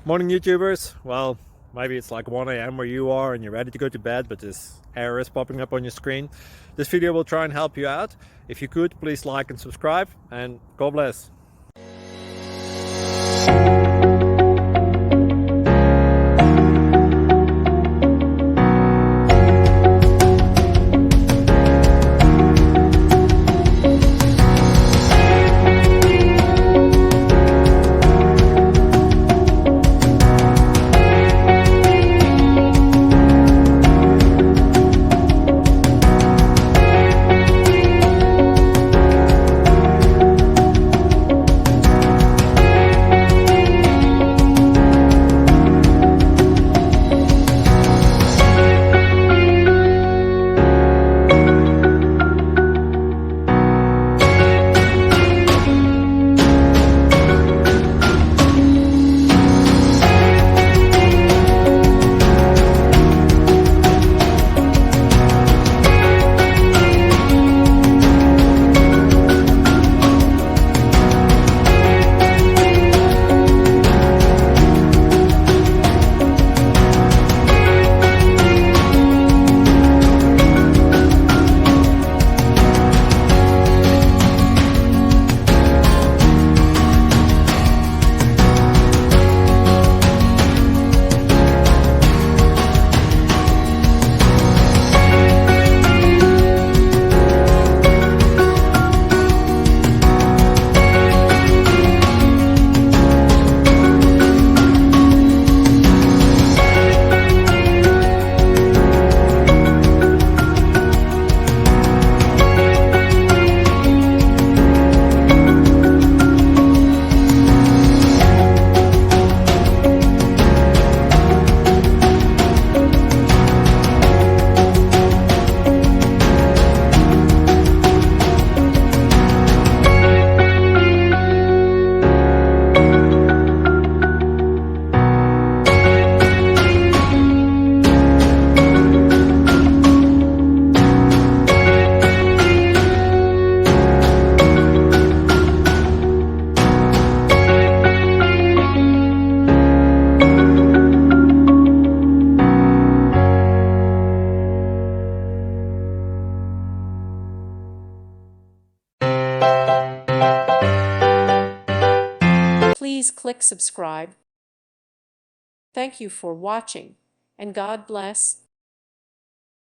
Morning, YouTubers. Well, maybe it's like 1 a.m. where you are and you're ready to go to bed, but this error is popping up on your screen. This video will try and help you out. If you could, please like and subscribe, and God bless. Please click subscribe. Thank you for watching, and God bless.